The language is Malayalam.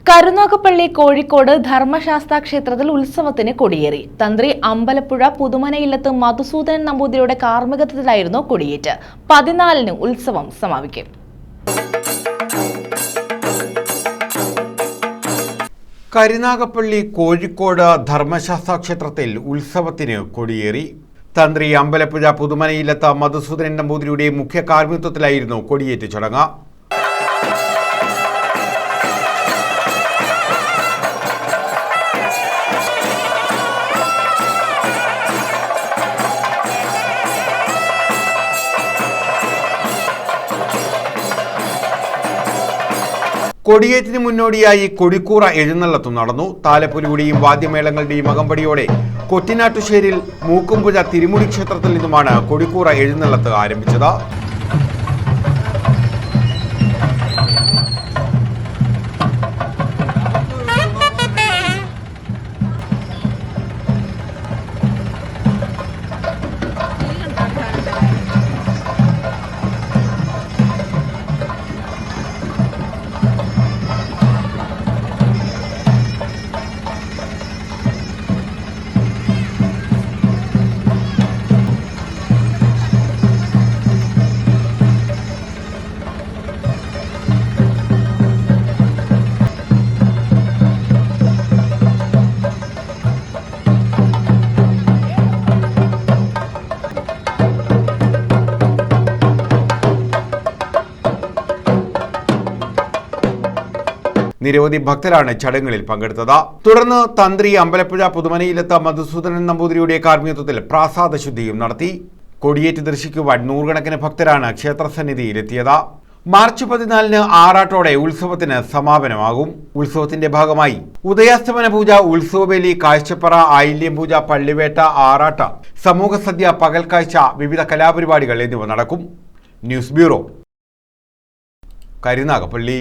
കരുനാഗപ്പള്ളി കോഴിക്കോട് ധർമ്മശാസ്ത്ര ക്ഷേത്രത്തിൽ ഉത്സവത്തിന് കൊടിയേറി. തന്ത്രി അമ്പലപ്പുഴ പുതുമനയില്ലത്ത് മധുസൂദനൻ നമ്പൂതിരിയുടെ കാർമ്മികത്വത്തിലായിരുന്നു കൊടിയേറ്റ്. 14-ന് ഉത്സവം സമാപിക്കും. കരുനാഗപ്പള്ളി കോഴിക്കോട് ധർമ്മശാസ്ത്ര ക്ഷേത്രത്തിൽ ഉത്സവത്തിന് കൊടിയേറി. തന്ത്രി അമ്പലപ്പുഴ പുതുമനയില്ലത്ത് മധുസൂദനൻ നമ്പൂതിരിയുടെ മുഖ്യ കാർമ്മികത്വത്തിലായിരുന്നു കൊടിയേറ്റ് ചടങ്ങ്. കൊടിയേറ്റിന് മുന്നോടിയായി കൊടിക്കൂറ എഴുന്നള്ളത്തും നടന്നു. താലപ്പൊലിയുടെയും വാദ്യമേളങ്ങളുടെയും അകമ്പടിയോടെ കൊറ്റിനാട്ടുശ്ശേരിൽ മൂക്കുംപുഴ തിരുമുടി ക്ഷേത്രത്തിൽ നിന്നുമാണ് കൊടിക്കൂറ എഴുന്നള്ളത്ത് ആരംഭിച്ചത്. നിരവധി ഭക്തരാണ് ചടങ്ങുകളിൽ പങ്കെടുത്തത്. തുടർന്ന് തന്ത്രി അമ്പലപ്പുഴ പുതുമനയില്ലത്ത് മധുസൂദനൻ നമ്പൂതിരിയുടെ കാർമ്മികത്വത്തിൽ പ്രാസാദ ശുദ്ധിയും നടത്തി. കൊടിയേറ്റ് ദർശിക്കുവാൻ നൂറുകണക്കിന് ഭക്തരാണ് ക്ഷേത്രസന്നിധിയിലെത്തിയത്. മാർച്ച് 14-ന് ആറാട്ടോടെ ഉത്സവത്തിന് സമാപനമാകും. ഉത്സവത്തിന്റെ ഭാഗമായി ഉദയാസ്തമന പൂജ, ഉത്സവബലി, കാഴ്ചപ്പറ, ആയില്യം പൂജ, പള്ളിവേട്ട, ആറാട്ട്, സമൂഹസദ്യ, പകൽക്കാഴ്ച, വിവിധ കലാപരിപാടികൾ എന്നിവ നടക്കും. News bureau, Karunagappally.